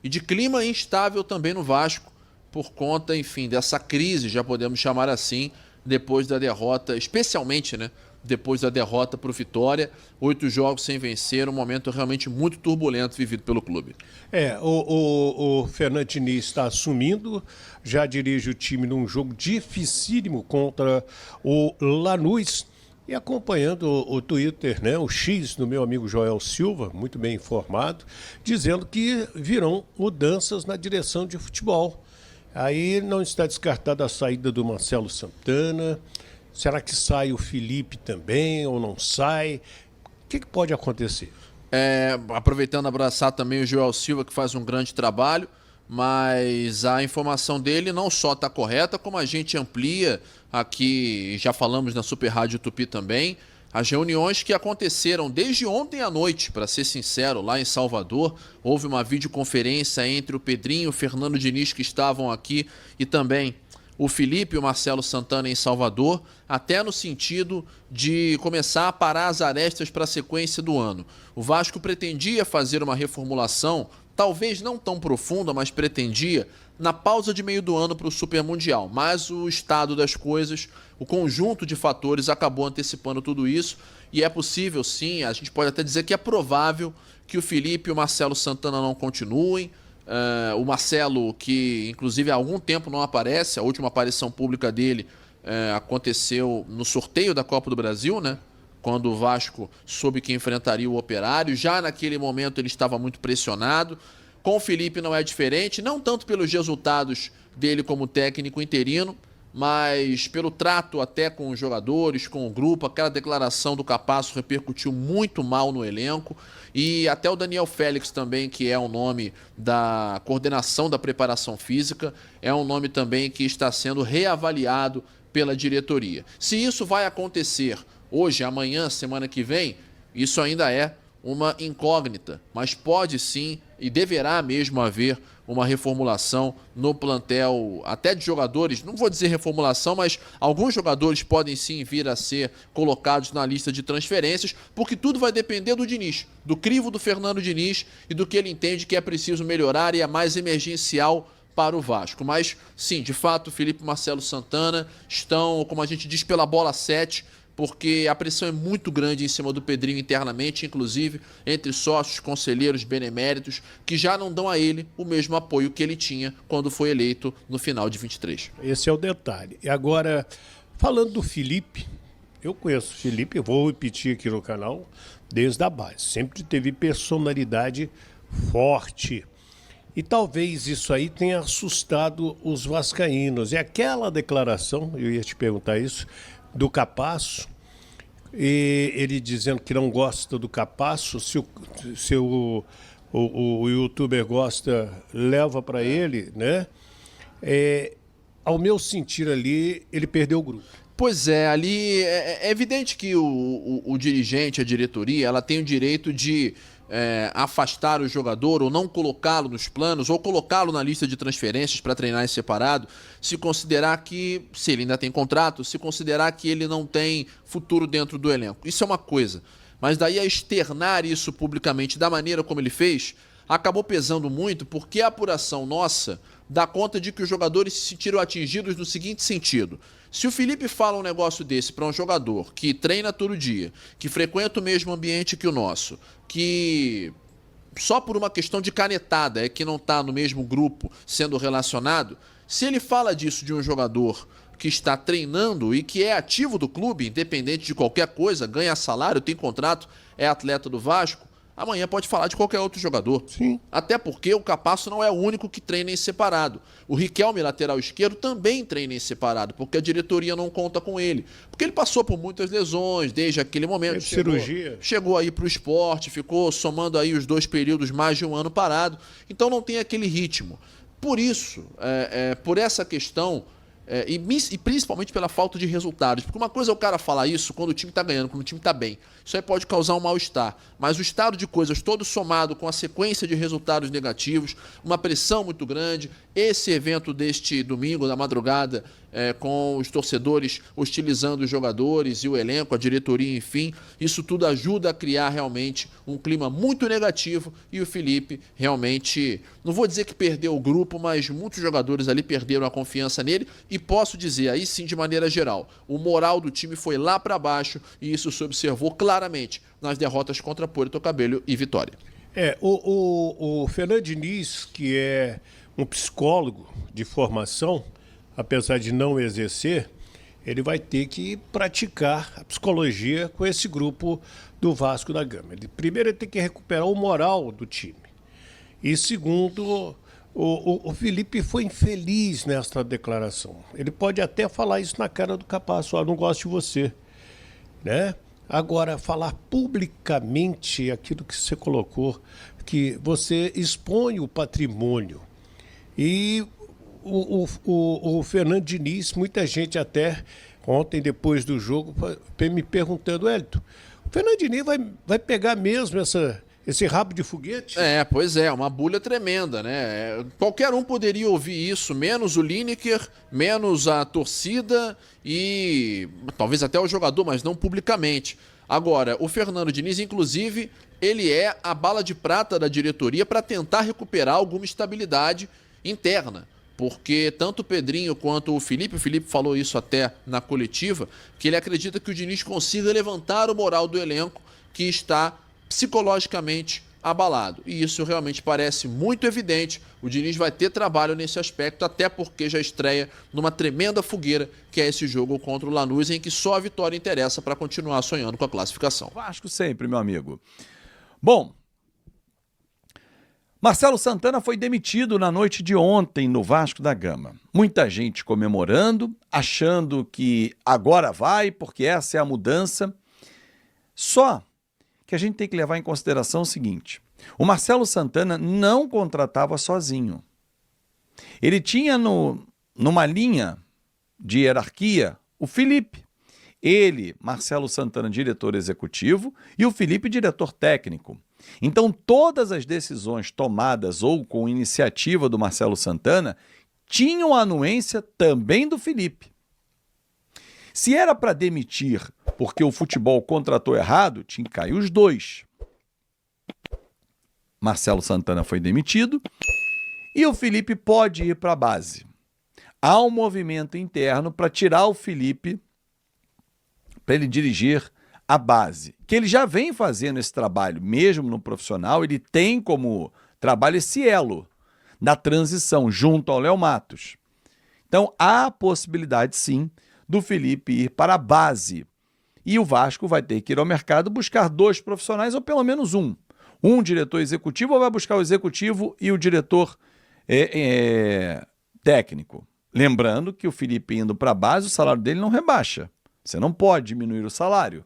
e de clima instável também no Vasco, por conta, enfim, dessa crise, já podemos chamar assim, depois da derrota, especialmente, né? Depois da derrota para o Vitória, 8 jogos sem vencer, um momento realmente muito turbulento vivido pelo clube. O Fernando Diniz está assumindo, já dirige o time num jogo dificílimo contra o Lanús e acompanhando o Twitter, né, o X do meu amigo Joel Silva, muito bem informado, dizendo que virão mudanças na direção de futebol. Aí não está descartada a saída do Marcelo Santana. Será que sai o Felipe também ou não sai? O que pode acontecer? Aproveitando abraçar também o Joel Silva, que faz um grande trabalho, mas a informação dele não só está correta, como a gente amplia aqui, já falamos na Super Rádio Tupi também, as reuniões que aconteceram desde ontem à noite, para ser sincero, lá em Salvador, houve uma videoconferência entre o Pedrinho e o Fernando Diniz que estavam aqui e também o Felipe e o Marcelo Santana em Salvador, até no sentido de começar a parar as arestas para a sequência do ano. O Vasco pretendia fazer uma reformulação, talvez não tão profunda, mas pretendia, na pausa de meio do ano para o Super Mundial. Mas o estado das coisas, o conjunto de fatores acabou antecipando tudo isso e é possível sim, a gente pode até dizer que é provável que o Felipe e o Marcelo Santana não continuem. O Marcelo, que inclusive há algum tempo não aparece, a última aparição pública dele aconteceu no sorteio da Copa do Brasil, né? Quando o Vasco soube que enfrentaria o Operário. Já naquele momento ele estava muito pressionado. Com o Felipe não é diferente, não tanto pelos resultados dele como técnico interino, mas pelo trato até com os jogadores, com o grupo. Aquela declaração do Capasso repercutiu muito mal no elenco. E até o Daniel Félix também, que é um nome da coordenação da preparação física, é um nome também que está sendo reavaliado pela diretoria. Se isso vai acontecer hoje, amanhã, semana que vem, isso ainda é uma incógnita, mas pode sim e deverá mesmo haver uma reformulação no plantel, até de jogadores, não vou dizer reformulação, mas alguns jogadores podem sim vir a ser colocados na lista de transferências, porque tudo vai depender do Diniz, do crivo do Fernando Diniz e do que ele entende que é preciso melhorar e é mais emergencial para o Vasco. Mas sim, de fato, Felipe e Marcelo Santana estão, como a gente diz, pela bola 7, porque a pressão é muito grande em cima do Pedrinho internamente, inclusive entre sócios, conselheiros, beneméritos, que já não dão a ele o mesmo apoio que ele tinha quando foi eleito no final de 23. Esse é o detalhe. E agora, falando do Felipe, eu conheço o Felipe, eu vou repetir aqui no canal, desde a base. Sempre teve personalidade forte. E talvez isso aí tenha assustado os vascaínos. E aquela declaração, eu ia te perguntar isso, do Capasso, e ele dizendo que não gosta do Capasso, se o youtuber gosta, leva para ele, né? Ao meu sentir ali, ele perdeu o grupo. Pois é, ali é evidente que o dirigente, a diretoria, ela tem o direito de afastar o jogador ou não colocá-lo nos planos ou colocá-lo na lista de transferências para treinar em separado, se considerar que, se ele ainda tem contrato, se considerar que ele não tem futuro dentro do elenco. Isso é uma coisa, mas daí a externar isso publicamente da maneira como ele fez, acabou pesando muito porque a apuração nossa dá conta de que os jogadores se sentiram atingidos no seguinte sentido: se o Felipe fala um negócio desse para um jogador que treina todo dia, que frequenta o mesmo ambiente que o nosso, que só por uma questão de canetada é que não está no mesmo grupo sendo relacionado, se ele fala disso de um jogador que está treinando e que é ativo do clube, independente de qualquer coisa, ganha salário, tem contrato, é atleta do Vasco, amanhã pode falar de qualquer outro jogador. Sim. Até porque o Capasso não é o único que treina em separado. O Riquelme, lateral esquerdo, também treina em separado, porque a diretoria não conta com ele. Porque ele passou por muitas lesões desde aquele momento. Cirurgia. Chegou aí para o esporte, ficou somando aí os 2 períodos mais de um ano parado. Então não tem aquele ritmo. Por isso, por essa questão, e principalmente pela falta de resultados. Porque uma coisa é o cara falar isso quando o time está ganhando, quando o time está bem. Isso aí pode causar um mal-estar. Mas o estado de coisas todo somado com a sequência de resultados negativos, uma pressão muito grande, esse evento deste domingo, da madrugada, com os torcedores hostilizando os jogadores e o elenco, a diretoria, enfim. Isso tudo ajuda a criar realmente um clima muito negativo e o Felipe realmente, não vou dizer que perdeu o grupo, mas muitos jogadores ali perderam a confiança nele e posso dizer, aí sim de maneira geral, o moral do time foi lá para baixo e isso se observou claramente nas derrotas contra Puerto Cabello e Vitória. O Fernando Diniz, que é um psicólogo de formação, apesar de não exercer, ele vai ter que praticar a psicologia com esse grupo do Vasco da Gama. Primeiro, ele tem que recuperar o moral do time. E segundo, o Felipe foi infeliz nesta declaração. Ele pode até falar isso na cara do Capasso, não gosto de você, né? Agora, falar publicamente aquilo que você colocou, que você expõe o patrimônio. E o Fernando Diniz, muita gente até ontem, depois do jogo, me perguntando, Hélito, o Fernando Diniz vai pegar mesmo esse rabo de foguete? Pois é, uma bulha tremenda, né? Qualquer um poderia ouvir isso, menos o Lineker, menos a torcida e talvez até o jogador, mas não publicamente. Agora, o Fernando Diniz, inclusive, ele é a bala de prata da diretoria para tentar recuperar alguma estabilidade interna. Porque tanto o Pedrinho quanto o Felipe falou isso até na coletiva, que ele acredita que o Diniz consiga levantar o moral do elenco que está psicologicamente abalado. E isso realmente parece muito evidente. O Diniz vai ter trabalho nesse aspecto, até porque já estreia numa tremenda fogueira, que é esse jogo contra o Lanús, em que só a vitória interessa para continuar sonhando com a classificação. Vasco sempre, meu amigo. Bom, Marcelo Santana foi demitido na noite de ontem no Vasco da Gama. Muita gente comemorando, achando que agora vai, porque essa é a mudança. Só que a gente tem que levar em consideração o seguinte: o Marcelo Santana não contratava sozinho. Ele tinha numa linha de hierarquia o Felipe. Ele, Marcelo Santana, diretor executivo, e o Felipe, diretor técnico. Então, todas as decisões tomadas ou com iniciativa do Marcelo Santana tinham a anuência também do Felipe. Se era para demitir porque o futebol contratou errado, tinha que cair os dois. Marcelo Santana foi demitido e o Felipe pode ir para a base. Há um movimento interno para tirar o Felipe, para ele dirigir a base, que ele já vem fazendo esse trabalho, mesmo no profissional, ele tem como trabalho esse elo da transição junto ao Léo Matos. Então, há a possibilidade, sim, do Felipe ir para a base. E o Vasco vai ter que ir ao mercado buscar dois profissionais, ou pelo menos um. Um diretor executivo, ou vai buscar o executivo e o diretor técnico. Lembrando que o Felipe indo para a base, o salário dele não rebaixa. Você não pode diminuir o salário.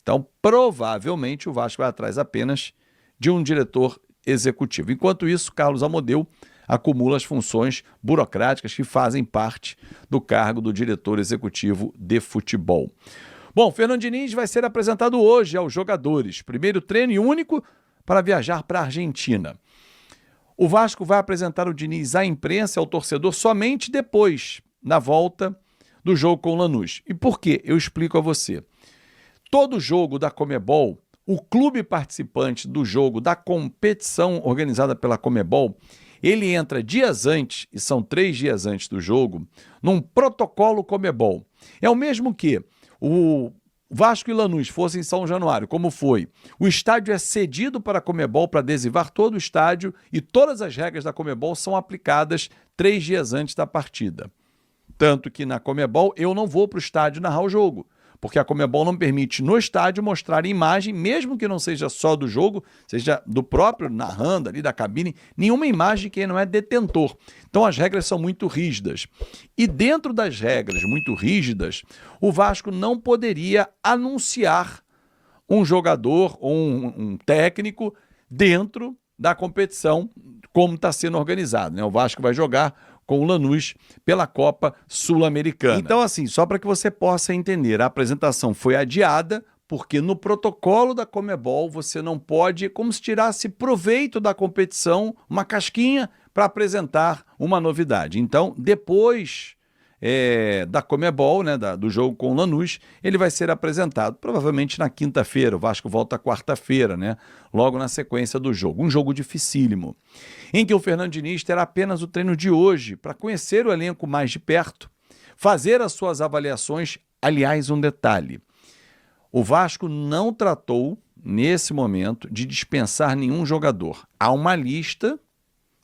Então, provavelmente, o Vasco vai atrás apenas de um diretor executivo. Enquanto isso, Carlos Amodeu acumula as funções burocráticas que fazem parte do cargo do diretor executivo de futebol. Bom, Fernando Diniz vai ser apresentado hoje aos jogadores. Primeiro treino e único para viajar para a Argentina. O Vasco vai apresentar o Diniz à imprensa e ao torcedor somente depois, na volta do jogo com o Lanús. E por quê? Eu explico a você. Todo jogo da Conmebol, o clube participante do jogo da competição organizada pela Conmebol, ele entra dias antes, e são 3 dias antes do jogo, num protocolo Conmebol. É o mesmo que o Vasco e Lanús fossem em São Januário, como foi. O estádio é cedido para a Conmebol para adesivar todo o estádio e todas as regras da Conmebol são aplicadas 3 dias antes da partida. Tanto que na Conmebol eu não vou para o estádio narrar o jogo, porque a Conmebol não permite no estádio mostrar imagem, mesmo que não seja só do jogo, seja do próprio narrando ali da cabine, nenhuma imagem de quem não é detentor. Então as regras são muito rígidas. E dentro das regras muito rígidas, o Vasco não poderia anunciar um jogador ou um técnico dentro da competição como está sendo organizado, né? O Vasco vai jogar com o Lanús pela Copa Sul-Americana. Então, assim, só para que você possa entender, a apresentação foi adiada porque no protocolo da Conmebol você não pode, como se tirasse proveito da competição, uma casquinha para apresentar uma novidade. Então, depois da Conmebol, né, do jogo com o Lanús, ele vai ser apresentado provavelmente na quinta-feira. O Vasco volta quarta-feira, né, logo na sequência do jogo. Um jogo dificílimo, em que o Fernando Diniz terá apenas o treino de hoje para conhecer o elenco mais de perto, fazer as suas avaliações. Aliás, um detalhe: o Vasco não tratou, nesse momento, de dispensar nenhum jogador. Há uma lista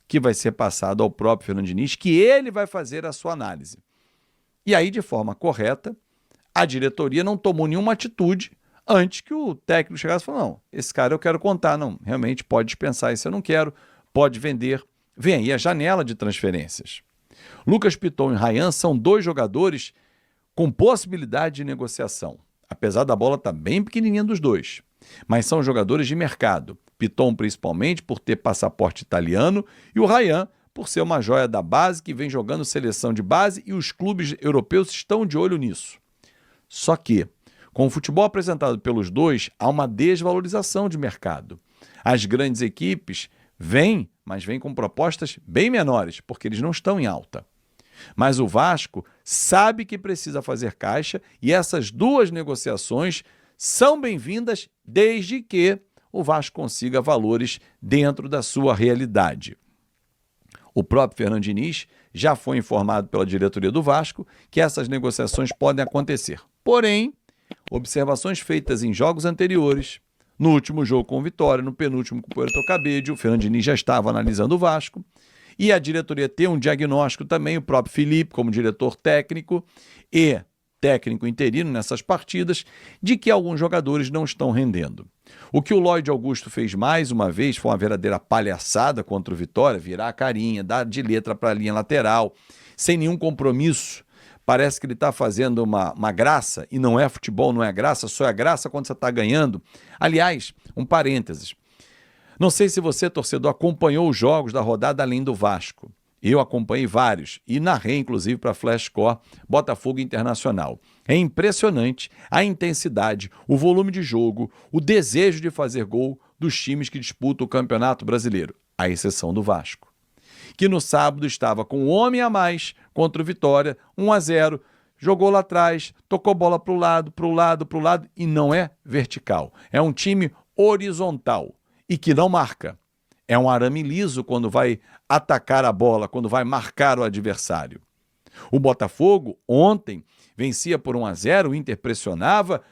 que vai ser passada ao próprio Fernando Diniz, que ele vai fazer a sua análise. E aí, de forma correta, a diretoria não tomou nenhuma atitude antes que o técnico chegasse e falou: não, esse cara eu quero contar, não, realmente pode dispensar, esse eu não quero, pode vender. Vem aí a janela de transferências. Lucas Piton e Ryan são 2 jogadores com possibilidade de negociação, apesar da bola estar bem pequenininha dos 2. Mas são jogadores de mercado. Piton principalmente por ter passaporte italiano e o Ryan por ser uma joia da base que vem jogando seleção de base e os clubes europeus estão de olho nisso. Só que, com o futebol apresentado pelos 2, há uma desvalorização de mercado. As grandes equipes vêm, mas vêm com propostas bem menores, porque eles não estão em alta. Mas o Vasco sabe que precisa fazer caixa e essas 2 negociações são bem-vindas desde que o Vasco consiga valores dentro da sua realidade. O próprio Fernando Diniz já foi informado pela diretoria do Vasco que essas negociações podem acontecer. Porém, observações feitas em jogos anteriores, no último jogo com o Vitória, no penúltimo com o Puerto Cabello, o Fernando Diniz já estava analisando o Vasco, e a diretoria tem um diagnóstico também, o próprio Felipe, como diretor técnico e técnico interino nessas partidas, de que alguns jogadores não estão rendendo. O que o Lloyd Augusto fez mais uma vez foi uma verdadeira palhaçada contra o Vitória, virar a carinha, dar de letra para a linha lateral, sem nenhum compromisso. Parece que ele está fazendo uma graça, e não é futebol, não é graça, só é graça quando você está ganhando. Aliás, um parênteses. Não sei se você, torcedor, acompanhou os jogos da rodada além do Vasco. Eu acompanhei vários e narrei, inclusive, para a Flashcore Botafogo Internacional. É impressionante a intensidade, o volume de jogo, o desejo de fazer gol dos times que disputam o Campeonato Brasileiro, à exceção do Vasco, que no sábado estava com um homem a mais contra o Vitória, 1-0, jogou lá atrás, tocou bola para o lado, e não é vertical. É um time horizontal e que não marca. É um arame liso quando vai atacar a bola, quando vai marcar o adversário. O Botafogo, ontem, vencia por 1-0, o Inter pressionava,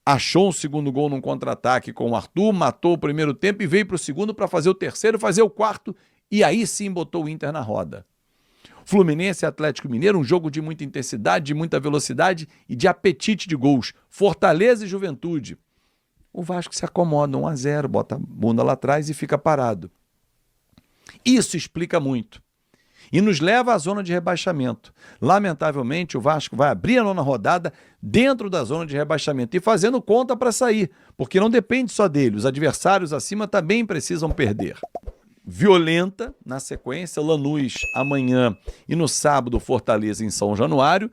achou um segundo gol num contra-ataque com o Arthur, matou o primeiro tempo e veio para o segundo para fazer o terceiro, fazer o quarto, e aí sim botou o Inter na roda. Fluminense e Atlético Mineiro, um jogo de muita intensidade, de muita velocidade e de apetite de gols. Fortaleza e Juventude. O Vasco se acomoda 1-0, bota a bunda lá atrás e fica parado. Isso explica muito e nos leva à zona de rebaixamento. Lamentavelmente, o Vasco vai abrir a 9ª rodada dentro da zona de rebaixamento e fazendo conta para sair, porque não depende só dele, os adversários acima também precisam perder. Violenta, na sequência, Lanús amanhã e no sábado Fortaleza em São Januário.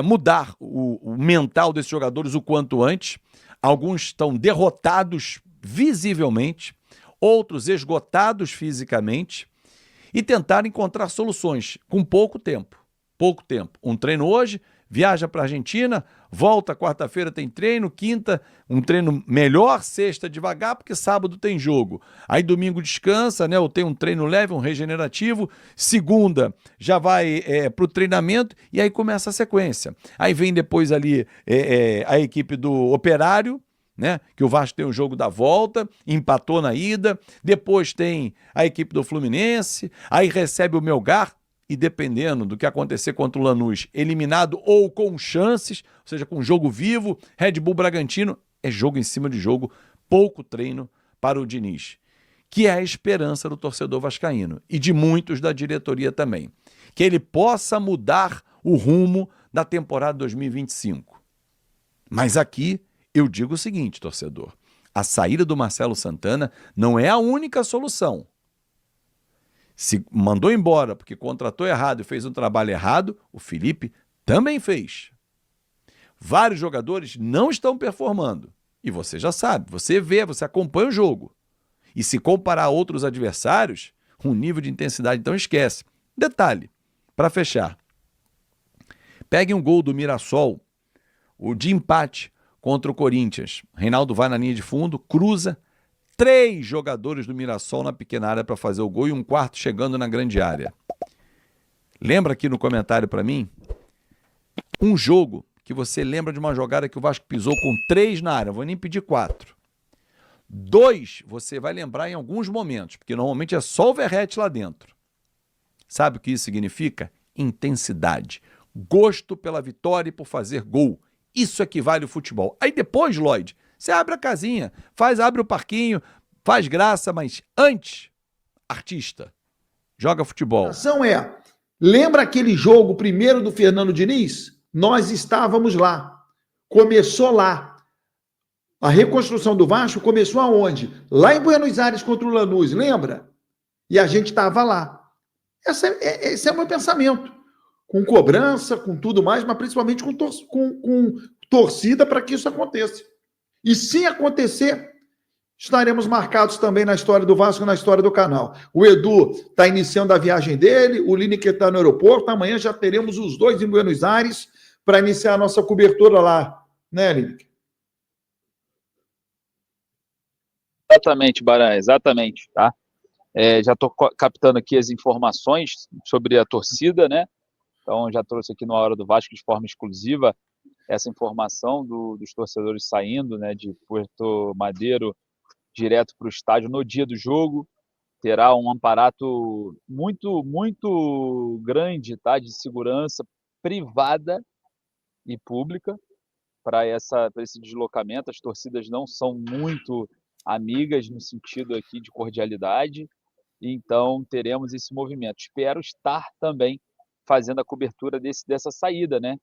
Mudar o mental desses jogadores o quanto antes. Alguns estão derrotados visivelmente, outros esgotados fisicamente, e tentar encontrar soluções com pouco tempo. Um treino hoje, viaja para a Argentina, volta quarta-feira tem treino, quinta um treino melhor, sexta devagar, porque sábado tem jogo. Aí domingo descansa, né? Ou tem um treino leve, um regenerativo, segunda já vai para o treinamento e aí começa a sequência. Aí vem depois ali a equipe do Operário, né? Que o Vasco tem o jogo da volta, empatou na ida, depois tem a equipe do Fluminense, aí recebe o Melgar e dependendo do que acontecer contra o Lanús, eliminado ou com chances, ou seja, com jogo vivo, Red Bull Bragantino, é jogo em cima de jogo, pouco treino para o Diniz, que é a esperança do torcedor vascaíno e de muitos da diretoria também, que ele possa mudar o rumo da temporada 2025. Mas aqui eu digo o seguinte, torcedor, a saída do Marcelo Santana não é a única solução. Se mandou embora porque contratou errado e fez um trabalho errado, o Felipe também fez. Vários jogadores não estão performando. E você já sabe, você vê, você acompanha o jogo. E se comparar a outros adversários, um nível de intensidade, então esquece. Detalhe, para fechar. Pegue um gol do Mirassol, o de empate contra o Corinthians. Reinaldo vai na linha de fundo, cruza, 3 jogadores do Mirassol na pequena área para fazer o gol e um quarto chegando na grande área. Lembra aqui no comentário para mim um jogo que você lembra de uma jogada que o Vasco pisou com 3 na área, vou nem pedir 4. 2 você vai lembrar em alguns momentos, porque normalmente é só o Verratti lá dentro. Sabe o que isso significa? Intensidade, gosto pela vitória e por fazer gol. Isso equivale ao futebol. Aí depois, Lloyd, você abre a casinha, abre o parquinho, faz graça, mas antes, artista, joga futebol. A ação lembra aquele jogo primeiro do Fernando Diniz? Nós estávamos lá, começou lá. A reconstrução do Vasco começou aonde? Lá em Buenos Aires contra o Lanús, lembra? E a gente estava lá. Esse é o meu pensamento. Com cobrança, com tudo mais, mas principalmente com torcida para que isso aconteça. E se acontecer, estaremos marcados também na história do Vasco, na história do canal. O Edu está iniciando a viagem dele, o Lineker está no aeroporto, amanhã já teremos os dois em Buenos Aires para iniciar a nossa cobertura lá, né, Lineker? Exatamente, Baran, exatamente, tá? Já estou captando aqui as informações sobre a torcida, né? Então, já trouxe aqui no Hora do Vasco de forma exclusiva essa informação dos torcedores saindo, né, de Puerto Madeiro direto para o estádio no dia do jogo. Terá um aparato muito, muito grande, tá, de segurança privada e pública para esse deslocamento. As torcidas não são muito amigas no sentido aqui de cordialidade, então teremos esse movimento. Espero estar também fazendo a cobertura dessa saída, né?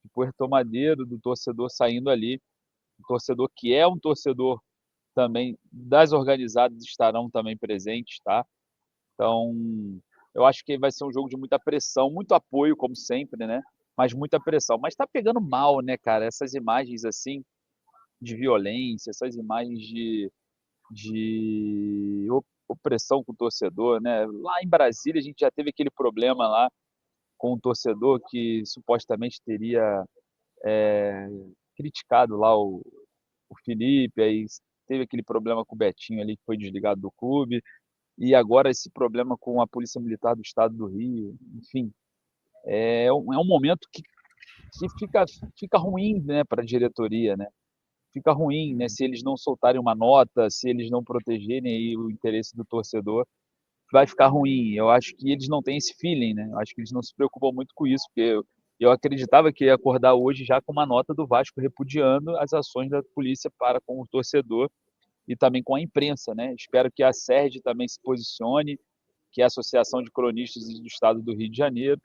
De Puerto Madeiro, do torcedor saindo ali, o torcedor que é um torcedor também das organizadas estarão também presentes, tá? Então, eu acho que vai ser um jogo de muita pressão, muito apoio, como sempre, né? Mas muita pressão. Mas tá pegando mal, né, cara? Essas imagens, assim, de violência, essas imagens de opressão com o torcedor, né? Lá em Brasília, a gente já teve aquele problema lá com um torcedor que supostamente teria criticado lá o Felipe, aí teve aquele problema com o Betinho ali, que foi desligado do clube, e agora esse problema com a Polícia Militar do Estado do Rio, enfim, é um momento que fica ruim, né, para a diretoria, né? Fica ruim, né, se eles não soltarem uma nota, se eles não protegerem aí o interesse do torcedor, vai ficar ruim. Eu acho que eles não têm esse feeling, né? Eu acho que eles não se preocupam muito com isso, porque eu acreditava que ia acordar hoje já com uma nota do Vasco repudiando as ações da polícia para com o torcedor e também com a imprensa, né? Espero que a SERJ também se posicione, que é a Associação de Cronistas do Estado do Rio de Janeiro,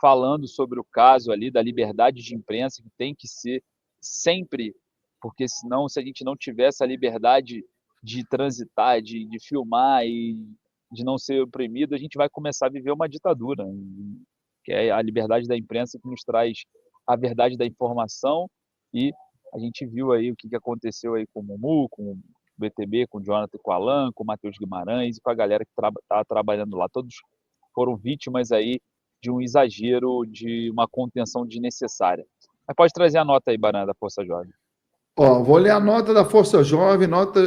falando sobre o caso ali da liberdade de imprensa, que tem que ser sempre, porque senão, se a gente não tiver essa liberdade de transitar, de filmar e de não ser oprimido, a gente vai começar a viver uma ditadura, que é a liberdade da imprensa que nos traz a verdade da informação, e a gente viu aí o que aconteceu aí com o Mumu, com o BTB, com o Jonathan, com o Alan, com o Matheus Guimarães e com a galera que está trabalhando lá. Todos foram vítimas aí de um exagero, de uma contenção desnecessária. Mas pode trazer a nota aí, Baran, da Força Jovem. Vou ler a nota da Força Jovem, nota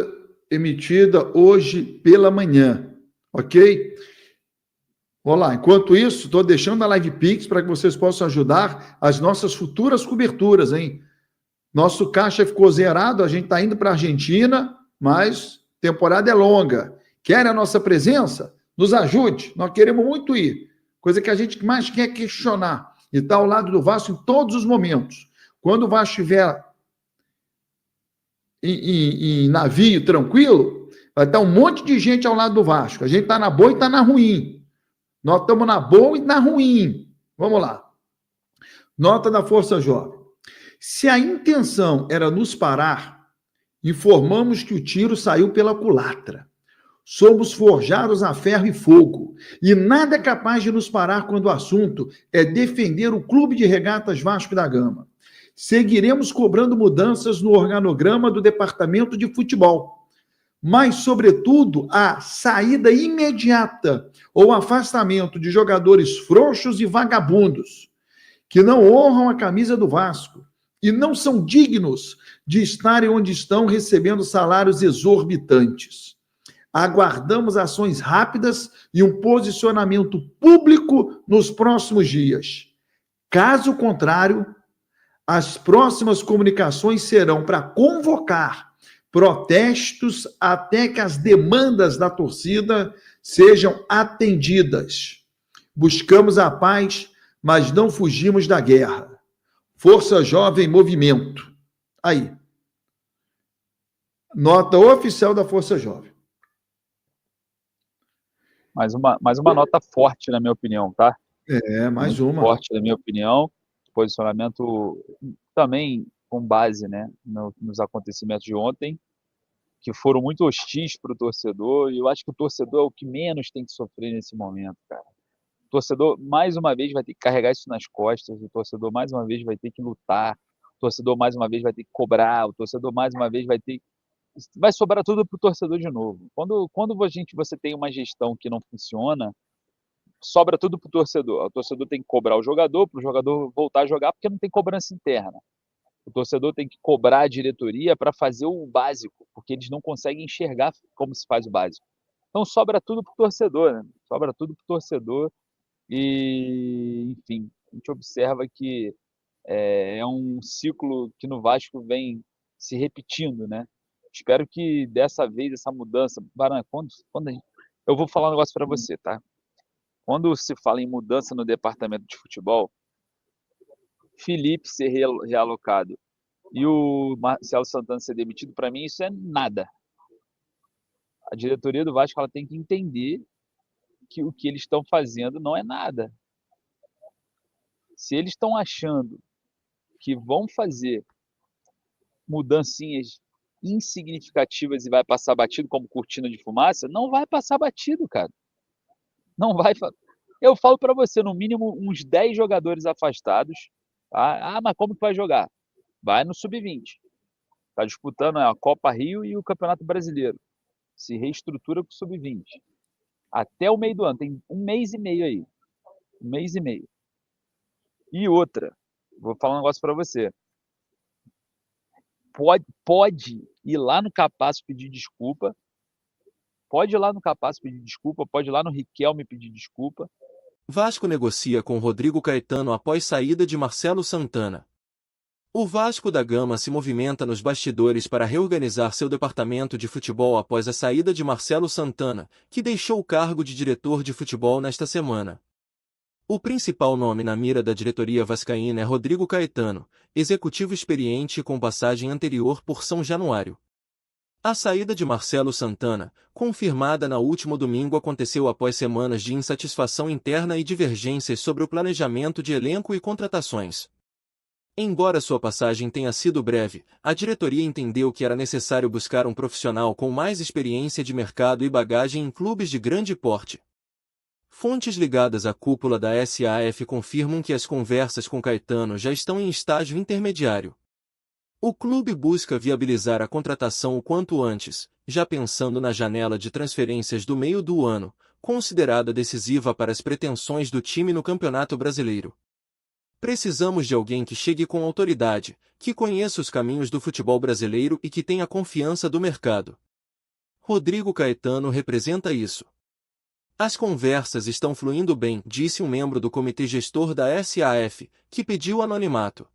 emitida hoje pela manhã. Ok? Vamos lá. Enquanto isso, estou deixando a Live Pix para que vocês possam ajudar as nossas futuras coberturas, hein? Nosso caixa ficou zerado, a gente está indo para a Argentina, mas temporada é longa. Quer a nossa presença? Nos ajude. Nós queremos muito ir. Coisa que a gente mais quer questionar. E está ao lado do Vasco em todos os momentos. Quando o Vasco estiver em navio tranquilo, vai estar um monte de gente ao lado do Vasco. A gente está na boa e está na ruim. Nós estamos na boa e na ruim. Vamos lá. Nota da Força Jovem. Se a intenção era nos parar, informamos que o tiro saiu pela culatra. Somos forjados a ferro e fogo, e nada é capaz de nos parar quando o assunto é defender o Clube de Regatas Vasco da Gama. Seguiremos cobrando mudanças no organograma do Departamento de Futebol, mas, sobretudo, a saída imediata ou afastamento de jogadores frouxos e vagabundos que não honram a camisa do Vasco e não são dignos de estarem onde estão recebendo salários exorbitantes. Aguardamos ações rápidas e um posicionamento público nos próximos dias. Caso contrário, as próximas comunicações serão para convocar protestos até que as demandas da torcida sejam atendidas. Buscamos a paz, mas não fugimos da guerra. Força Jovem Movimento. Aí. Nota oficial da Força Jovem. Mais uma nota forte, na minha opinião, tá? Mais Muito uma. forte, na minha opinião. Posicionamento também com base, né, nos acontecimentos de ontem, que foram muito hostis para o torcedor, e eu acho que o torcedor é o que menos tem que sofrer nesse momento, cara. O torcedor, mais uma vez, vai ter que carregar isso nas costas, o torcedor, mais uma vez, vai ter que lutar, o torcedor, mais uma vez, vai ter que cobrar, o torcedor, mais uma vez, vai sobrar tudo para o torcedor de novo. Quando você tem uma gestão que não funciona, sobra tudo para o torcedor tem que cobrar o jogador, para o jogador voltar a jogar, porque não tem cobrança interna. O torcedor tem que cobrar a diretoria para fazer o básico, porque eles não conseguem enxergar como se faz o básico. Então sobra tudo para o torcedor, né? Sobra tudo para o torcedor e, enfim, a gente observa que é um ciclo que no Vasco vem se repetindo, né? Espero que dessa vez essa mudança... Baran, eu vou falar um negócio para você, tá? Quando se fala em mudança no departamento de futebol, Felipe ser realocado e o Marcelo Santana ser demitido, para mim isso é nada. A diretoria do Vasco ela tem que entender que o que eles estão fazendo não é nada. Se eles estão achando que vão fazer mudancinhas insignificativas e vai passar batido como cortina de fumaça, não vai passar batido, cara. Não vai. Eu falo para você, no mínimo uns 10 jogadores afastados. Tá? Mas como que vai jogar? Vai no Sub-20. Está disputando a Copa Rio e o Campeonato Brasileiro. Se reestrutura com o Sub-20. Até o meio do ano. Tem um mês e meio aí. Um mês e meio. E outra. Vou falar um negócio para você. Pode ir lá no Capasso pedir desculpa. Pode ir lá no Capasso pedir desculpa. Pode ir lá no Riquelme pedir desculpa. Vasco negocia com Rodrigo Caetano após saída de Marcelo Santana. O Vasco da Gama se movimenta nos bastidores para reorganizar seu departamento de futebol após a saída de Marcelo Santana, que deixou o cargo de diretor de futebol nesta semana. O principal nome na mira da diretoria vascaína é Rodrigo Caetano, executivo experiente com passagem anterior por São Januário. A saída de Marcelo Santana, confirmada no último domingo, aconteceu após semanas de insatisfação interna e divergências sobre o planejamento de elenco e contratações. Embora sua passagem tenha sido breve, a diretoria entendeu que era necessário buscar um profissional com mais experiência de mercado e bagagem em clubes de grande porte. Fontes ligadas à cúpula da SAF confirmam que as conversas com Caetano já estão em estágio intermediário. O clube busca viabilizar a contratação o quanto antes, já pensando na janela de transferências do meio do ano, considerada decisiva para as pretensões do time no Campeonato Brasileiro. Precisamos de alguém que chegue com autoridade, que conheça os caminhos do futebol brasileiro e que tenha confiança do mercado. Rodrigo Caetano representa isso. As conversas estão fluindo bem, disse um membro do comitê gestor da SAF, que pediu anonimato.